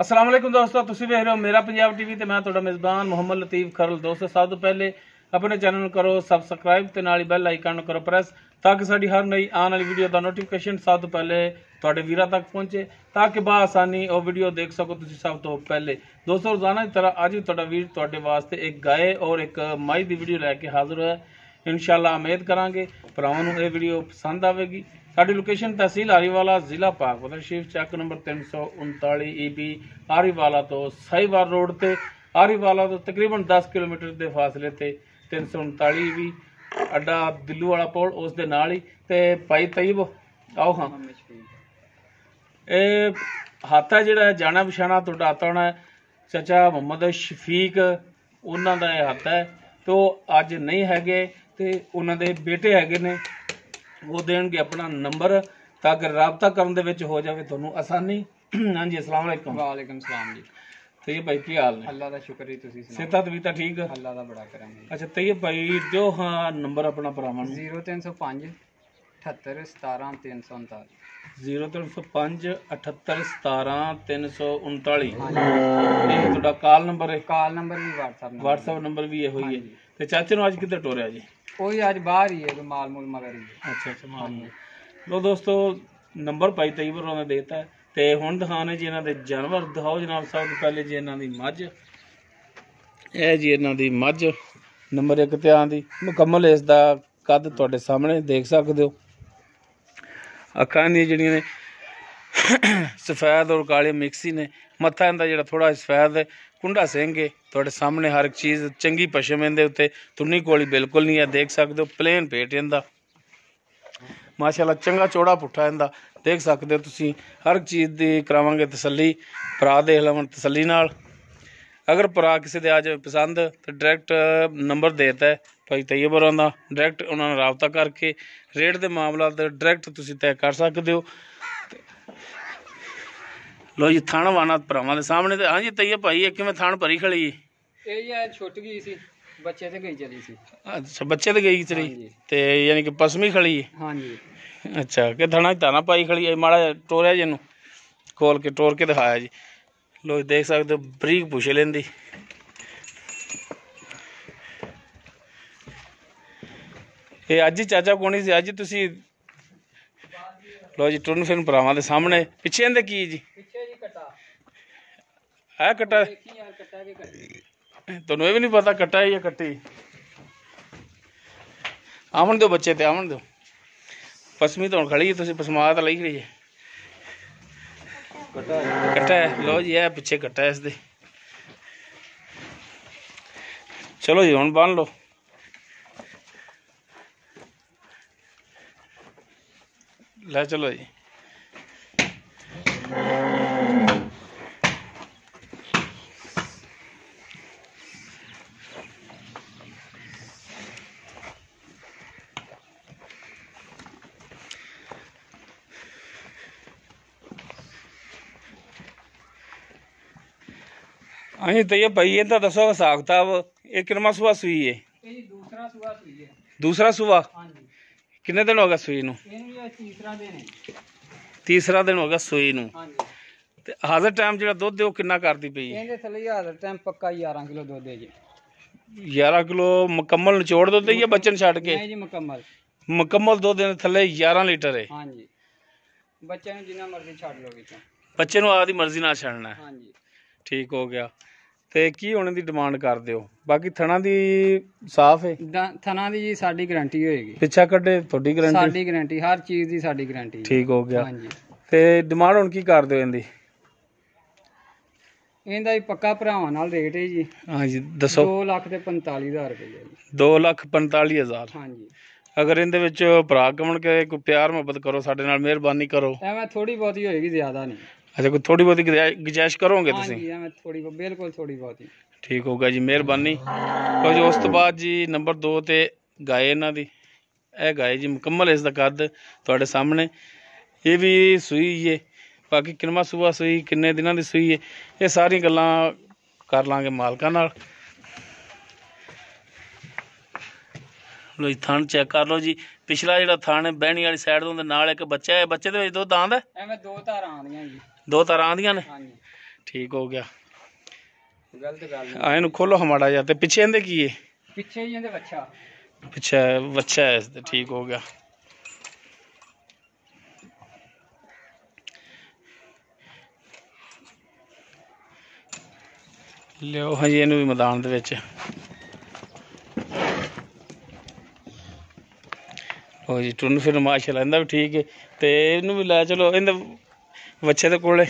अस्सलाम वालेकुम दोस्तों, तुसीं वेख रहे हो मेरा पंजाब टीवी ते मैं तुहाडा मेज़बान मोहम्मद लतीफ़ खरल। दोस्तों सब तो पहले अपने चैनल नूं करो सबसक्राइब ते नाल ही बैल आइकन नूं करो प्रेस ताकि साडी हर नई आने वाली वीडियो दा नोटिफिकेशन सब तो पहले तुहाडे वीरां तक पहुंचे ताकि बाआसानी वो वीडियो देख सको तुसीं सब तो पहले। दोस्तों रोजाना की तरह अज भी तुहाडा वीर तुहाडे वास्ते एक गाय और एक माई दी वीडियो लैके हाजिर है। इंशाअल्लाह उम्मीद करांगे भरावां नूं ये वीडियो पसंद आवेगी। साडी लोकेशन तहसील आरीवाला जिला पाकपतन शरीफ चक नंबर 339 EB आरीवाला तो साहिवाल रोड ते आरीवाला तो तकरीबन 10 किलोमीटर के फासले ते 339 EB अड्डा दिल्लू वाला पुल उस दे नाल ही ते भाई तईब आओ। हाँ ये हाथ है जिहड़ा जाना पछाणा तुहाडा आता होना चाचा मोहम्मद शफीक उन्हां दा हाथ है तो अज नहीं हैगे ते उन्हां दे बेटे हैगे ने वो देंगे अपना नंबर ताकि राबता करने दे विच हो जाए तुहानूं आसानी। हाँ जी अस्सलाम वालेकुम। वालेकुम सलाम जी। तैयब भाई की हाल है? अल्लाह दा शुक्र है, तुसीं सुनाओ? सेहत तबीयत ठीक है? अल्लाह दा बड़ा करम है। अच्छा तैयब भाई जो हाँ नंबर अपना भरावां नूं 0305 78 17 339 0305 78 17 339 ये तुहाडा कॉल नंबर है? कॉल नंबर भी व्हाट्सएप नंबर भी यही है। ते चाचे नूं अज किधर टोरिया जी? कोई आज बाहर ही है, तो माल मूल मगर ही है। अच्छा माल लो दोस्तों नंबर भाई तईब होरां ने देता है ते हुण दिखाने जी इन्हां दे जानवर दिखाओ जनाब। सब तो पहले जी इन्हां दी मझ ਇਹ जी इन्हां दी मझ नंबर 1 ते आंदी मुकम्मल इसदा कद तुहाडे सामने देख सकदे हो। अखां दी जिहड़ियां ने सफेद और काले मिक्स ही ने। मत्था इंदा जिहड़ा थोड़ा सफेद है, कुंडा सिंह है तुहाडे सामने। हर एक चीज़ चंगी पशम इहदे उत्ते तुन्नी कोली बिल्कुल नहीं है, देख सकते हो। प्लेन पेट इंदा माशाल्लाह चंगा चौड़ा पुट्ठा इंदा देख सकते हो तुसीं। हर एक चीज़ की करावांगे तसल्ली, भरा देख लवन तसल्ली नाल। अगर भरा किसी दे आ जाए पसंद तो डायरैक्ट नंबर देता है भाई तैयब होरां दा, डायरैक्ट उन्हां नाल राबता करके रेट दे मामला ते डायरैक्ट तुसीं तय कर सकते हो। लो जी थान वाना भरावां दे सामने ते। हाँ जी तैयब भाई ये किवें थान भरी खड़ी है? ਇਹ ਯਾਰ ਛੁੱਟ ਗਈ ਸੀ, ਬੱਚੇ ਤੇ ਗਈ ਚਲੀ ਸੀ। अच्छा बच्चे तो गई चली ते यानी कि पसमी खड़ी है? हाँ जी। अच्छा कि थाना ताना पाई खड़ी है? माड़ा टोरिया जी खोल के टोर के दिखाया जी। लोग देख सकते हो बरीक पुछ लेंदी। ये अज ही चाचा कोनी सी अज तुसी लो जी टुरन फिरन भरावां दे सामने। पिछे इंदे की जी? ਪਿੱਛੇ ਜੀ ਕਟਾ है कट्टा? ਦੇਖੀ ਯਾਰ ਕਟਾ ਕੇ ਕੱਟੀ। तुहानूं ये भी नहीं पता कट्टा है या कट्टी? आवन दो बच्चे ते आवन दो। पसमी तो हुण खड़ी है, तुसीं पसमा तो लई खड़ी है। कट्टा है लो जी, है पिछे कट्टा है इसदे। चलो जी हुण बन लो। ले चलो जी। हाँ जी तैयब भाई ये तो दसो हिसाब किताब ये कितना सुबह सुई है? ਇਹ ਜੀ ਦੂਸਰਾ ਸੂਆ ਸੂਈ ਹੈ। दूसरा सुबह हाँ जी। कितने दिन हो गया सुई नूं? ਇਹਨੂੰ ਇਹ ਤੀਸਰਾ ਦਿਨ ਹੈ। तीसरा दिन हो गया सुई नूं। हाँ जी। ते हाजर टाइम ਜਿਹੜਾ ਦੁੱਧ ਉਹ ਕਿੰਨਾ ਕਰਦੀ ਪਈ ਹੈ? ਇਹਦੇ ਥੱਲੇ ਹਾਜ਼ਰ ਟਾਈਮ ਪੱਕਾ 11 ਕਿਲੋ ਦੁੱਧ ਹੈ ਜੀ। 11 ਕਿਲੋ ਮੁਕੰਮਲ ਨਿਚੋੜ ਦੁੱਧ ਹੀ ਹੈ ਬੱਚੇ ਨੂੰ ਛੱਡ ਕੇ? ਨਹੀਂ ਜੀ ਮੁਕੰਮਲ। ਮੁਕੰਮਲ ਦੁੱਧ ਦੇ ਥੱਲੇ 11 ਲੀਟਰ ਹੈ। हाँ जी। ਬੱਚੇ ਨੂੰ ਜਿੰਨਾ ਮਰਜ਼ੀ ਛੱਡ ਲਓ ਵਿੱਚੋਂ। ਬੱਚੇ ਨੂੰ ਆਪਦੀ ਮਰਜ਼ੀ ਨਾਲ ਛੱਡਣਾ ਹੈ। हाँ जी। ਠੀਕ ਹੋ ਗਿਆ। ਤੇ ਕੀ ਹੋਣੇ ਦੀ ਡਿਮਾਂਡ ਕਰਦੇ ਹੋ? ਬਾਕੀ ਥਣਾ ਦੀ ਸਾਫ਼ ਹੈ? ਥਣਾ ਦੀ ਜੀ ਸਾਡੀ ਗਾਰੰਟੀ ਹੋਏਗੀ। ਪਿੱਛਾ ਕੱਢੇ ਤੁਹਾਡੀ ਗਾਰੰਟੀ? ਸਾਡੀ ਗਾਰੰਟੀ ਹਰ ਚੀਜ਼ ਦੀ ਸਾਡੀ ਗਾਰੰਟੀ। ਠੀਕ ਹੋ ਗਿਆ। हाँ जी। ਤੇ ਡਿਮਾਂਡ ਹੁਣ ਕੀ ਕਰਦੇ ਹੋ ਇਹਦੀ? ਇਹਦਾ ਹੀ ਪੱਕਾ ਭਰਾਵਾਂ ਨਾਲ ਰੇਟ ਹੈ ਜੀ। हाँ जी दसो। 2,45,000 रुपये जी। 2,45,000। हाँ जी। अगर इनदे विच भरा कमन के कोई प्यार मोहब्बत करो साडे नाल मेहरबानी करो। ਐਵੇਂ ਥੋੜੀ ਬਹੁਤੀ ਹੋਏਗੀ, ਜ਼ਿਆਦਾ ਨਹੀਂ। अच्छा कोई थोड़ी बहुत गुजाइश करोगे हाँ तुसीं? जी ਐਵੇਂ ਥੋੜੀ ਬਿਲਕੁਲ ਥੋੜੀ ਬਹੁਤੀ। ठीक होगा जी मेहरबानी। तो जी उस तो बाद जी नंबर 2 ते गाय इन्हां दी ਇਹ गाय जी मुकम्मल इसदा कद तुहाडे सामने। ये भी सूई है बाकी किनवा सूआ सूई किन्ने दिनां दी सूई है ये सारी गल्लां कर लांगे मालकां नाल। लो जी थन चेक कर लो जी। पिछला जिहड़ा थन है बहनी वाली साइड तो नाल एक बच्चा है, बच्चे दे विच दुद्ध आंदा? ਐਵੇਂ ਦੋ ਧਾਰਾਂ ਆਉਂਦੀਆਂ ਜੀ। दो तारां आंदियां ने? हाँ जी। ਠੀਕ ਹੋ ਗਿਆ। ਗਲਤ ਗੱਲ ਨਹੀਂ। ਆ ਇਹਨੂੰ ਖੋਲੋ ਮਾੜਾ ਜਿਹਾ। ਤੇ ਪਿੱਛੇ ਇਹਦੇ ਕੀ ਹੈ? ਪਿੱਛੇ ਹੀ ਇਹਦੇ ਬੱਚਾ। ਪਿੱਛੇ ਬੱਚਾ ਹੈ ਇਸ ਤੇ। ਠੀਕ ਹੋ ਗਿਆ। ਲਿਓ ਹਾਂਜੀ ਇਹਨੂੰ ਵੀ ਮੈਦਾਨ ਦੇ ਵਿੱਚ। ਹੋ ਜੀ ਟੁੰਨ ਫਿਰ ਮਾਸ਼ਾਅੱਲਾ ਇਹਦਾ ਵੀ ਠੀਕ ਹੈ। ਤੇ ਇਹਨੂੰ ਵੀ ਲੈ ਚਲੋ ਇਹਦੇ ਬੱਚੇ ਦੇ ਕੋਲੇ।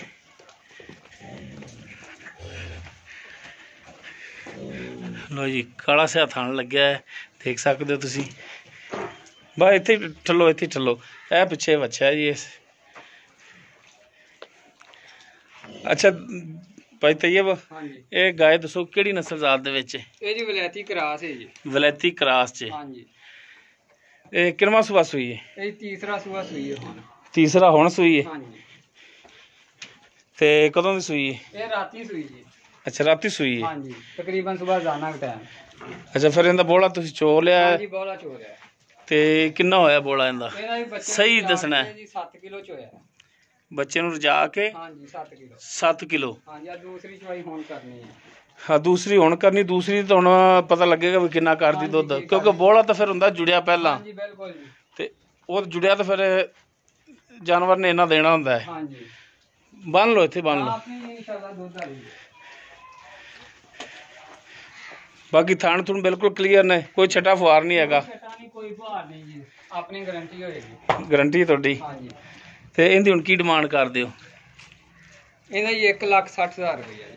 ਲੋ ਜੀ ਕਾਲਾ ਸਿਆ ਥਣ ਲੱਗਿਆ ਹੈ, ਦੇਖ ਸਕਦੇ ਹੋ ਤੁਸੀਂ। ਬਸ ਇੱਥੇ ਠੱਲੋ, ਇੱਥੇ ਠੱਲੋ। ਇਹ ਪਿੱਛੇ ਬੱਚਾ ਜੀ ਇਸ। ਅੱਛਾ ਭਾਈ ਤੈयब, ਹਾਂਜੀ ਇਹ ਗਾय ਦੱਸੋ ਕਿਹੜੀ ਨਸਲ ਜ਼ਾਤ ਦੇ ਵਿੱਚ? ਇਹ ਜੀ ਵਲੈਤੀ ਕਰਾਸ ਹੈ ਜੀ। ਵਲੈਤੀ ਕਰਾਸ ਚ। ਹਾਂਜੀ ਇਹ ਕਿੰਨਵਾਂ ਸੂਆ ਸੂਈ ਹੈ? ਇਹ ਤੀਸਰਾ ਸੂਆ ਸੂਈ ਹੈ ਹੁਣ। ਤੀਸਰਾ ਹੁਣ ਸੂਈ ਹੈ। ਹਾਂਜੀ ਤੇ ਕਦੋਂ ਦੀ ਸੂਈ ਹੈ? ਇਹ ਰਾਤੀ ਸੂਈ ਜੀ। ਅੱਛਾ ਰਾਤੀ ਸੂਈ ਹੈ। ਹਾਂਜੀ ਤਕਰੀਬਨ ਸਵੇਰ ਜਾਣਾ ਦਾ ਟਾਈਮ। ਅੱਛਾ ਫਿਰ ਇਹਦਾ ਬੋਲਾ ਤੁਸੀਂ ਚੋ ਲਿਆ ਹੈ? ਹਾਂਜੀ ਬੋਲਾ ਚੋ ਰਿਹਾ। ਤੇ ਕਿੰਨਾ ਹੋਇਆ ਬੋਲਾ ਇਹਦਾ? ਇਹਦਾ ਵੀ ਬੱਚੇ ਸਹੀ ਦੱਸਣਾ ਹੈ। ਜੀ 7 ਕਿਲੋ ਚ ਹੋਇਆ। ਬੱਚੇ ਨੂੰ ਰਜਾ ਕੇ? ਹਾਂਜੀ 7 ਕਿਲੋ। 7 ਕਿਲੋ। ਹਾਂਜੀ ਆ ਦੂਸਰੀ ਚਵਾਈ ਹੁਣ ਕਰਨੀ ਹੈ। ਹਾਂ ਦੂਸਰੀ ਹੁਣ ਕਰਨੀ। ਦੂਸਰੀ ਤਾਂ ਹੁਣ ਪਤਾ ਲੱਗੇਗਾ ਵੀ ਕਿੰਨਾ ਕਰਦੀ ਹਾਂਜੀ, ਦੁੱਧ, ਕੀ ਕਿਉਂਕਿ ਬੋਲਾ ਤਾਂ ਫਿਰ ਹੁੰਦਾ ਜੁੜਿਆ ਪਹਿਲਾਂ। ਹਾਂਜੀ ਬਿਲਕੁਲ ਜੀ। ਤੇ ਉਹ ਜੁੜਿਆ ਤਾਂ ਫਿਰ ਜਾਨਵਰ ਨੇ ਇਹਨਾਂ ਦੇਣਾ ਹੁੰਦਾ ਹੈ। ਹਾਂਜੀ ਬੰਨ ਲਓ ਇੱਥੇ ਬੰਨ ਲਓ। ਆਪਣੀ ਇਨਸ਼ਾਅੱਲਾ ਦੁੱਧ ਆ ਜੀ। ਬਾਕੀ ਥਾਣ ਥੁਣ ਬਿਲਕੁਲ ਕਲੀਅਰ ਨੇ, ਕੋਈ ਛਟਾ ਫੁਆਰ ਨਹੀਂ ਹੈਗਾ। ਛਟਾ ਨਹੀਂ ਕੋਈ ਬਹਾਰ ਨਹੀਂ ਜੀ। ਆਪਣੀ ਗਾਰੰਟੀ ਹੋਏਗੀ। ਗਾਰੰਟੀ ਤੁਹਾਡੀ। ਹਾਂਜੀ ਤੇ ਇਹਦੀ ਹੁਣ ਕੀ ਡਿਮਾਂਡ ਕਰਦੇ ਹੋ? ਇਹਦਾ ਜੀ 1,60,000 ਰੁਪਇਆ ਜੀ।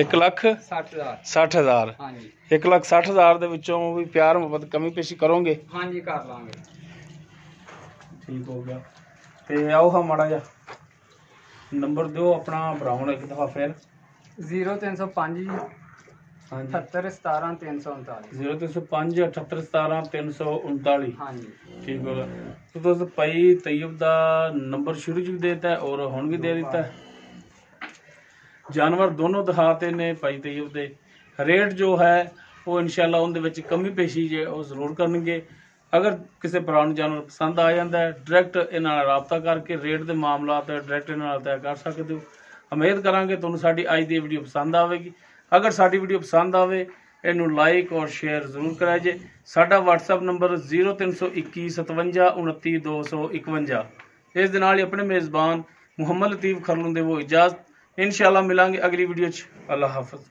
1,60,000? 60,000 ਹਾਂਜੀ 1,60,000 ਦੇ ਵਿੱਚੋਂ ਵੀ ਪਿਆਰ ਮੁਹੱਬਤ ਕਮੀ ਪੇਸ਼ੀ ਕਰੋਗੇ? ਹਾਂਜੀ ਕਰ ਲਾਂਗੇ। ਠੀਕ ਹੋ ਗਿਆ। ਤੇ ਆਓ ਹਾਂ ਮਾੜਾ ਜਿਹਾ ਨੰਬਰ ਦਿਓ ਆਪਣਾ ਭਰਾਉਣ ਇੱਕ ਦਫਾ ਫਿਰ। 0305 ਜੀ ਹਾਂਜੀ 78 17 339। 0305 78 17 339। ਹਾਂਜੀ ਠੀਕ ਹੋ ਗਿਆ। तो दोस्तों भाई तैयब ਦਾ ਨੰਬਰ ਸ਼ੁਰੂ ਚ ਵੀ ਦੇਤਾ ਹੈ ਔਰ ਹੁਣ ਵੀ ਦੇ ਦਿੱਤਾ ਹੈ। ਜਾਨਵਰ ਦੋਨੋਂ ਦਿਖਾਤੇ ਨੇ ਭਾਈ ਤੈयब ਦੇ। ਰੇਟ ਜੋ ਹੈ ਉਹ ਇਨਸ਼ਾਅੱਲਾ ਉਹਦੇ ਵਿੱਚ ਕਮੀ ਪੇਸ਼ੀ ਜੇ ਉਹ ਜ਼ਰੂਰ ਕਰਨਗੇ। ਅਗਰ ਕਿਸੇ ਭਰਾ ਨੂੰ ਜਾਨਵਰ ਪਸੰਦ ਆ ਜਾਂਦਾ ਹੈ ਡਾਇਰੈਕਟ ਇਹਨਾਂ ਨਾਲ ਰਾਬਤਾ ਕਰਕੇ ਰੇਟ ਦੇ ਮਾਮਲਾਤ ਡਾਇਰੈਕਟ ਇਹਨਾਂ ਨਾਲ ਤੈਅ ਕਰ ਸਕਦੇ ਹੋ। ਉਮੀਦ ਕਰਾਂਗੇ ਤੁਹਾਨੂੰ ਸਾਡੀ ਅੱਜ ਦੀ ਵੀਡੀਓ ਪਸੰਦ ਆਵੇਗੀ। ਅਗਰ ਸਾਡੀ ਵੀਡੀਓ ਪਸੰਦ ਆਵੇ ਇਹਨੂੰ ਲਾਈਕ ਔਰ ਸ਼ੇਅਰ ਜ਼ਰੂਰ ਕਰਿਆ ਜੇ। ਸਾਡਾ WhatsApp ਨੰਬਰ 0321 57 29 251। ਇਸ ਦੇ ਨਾਲ ਹੀ ਆਪਣੇ ਮੇਜ਼ਬਾਨ ਮੁਹੰਮਦ ਲਤੀਫ ਖਰਲੂ ਦੇ ਉਹ ਇਜਾਜ਼ਤ। इंशाल्लाह मिलांगे अगली वीडियो च। अल्लाह हाफिज।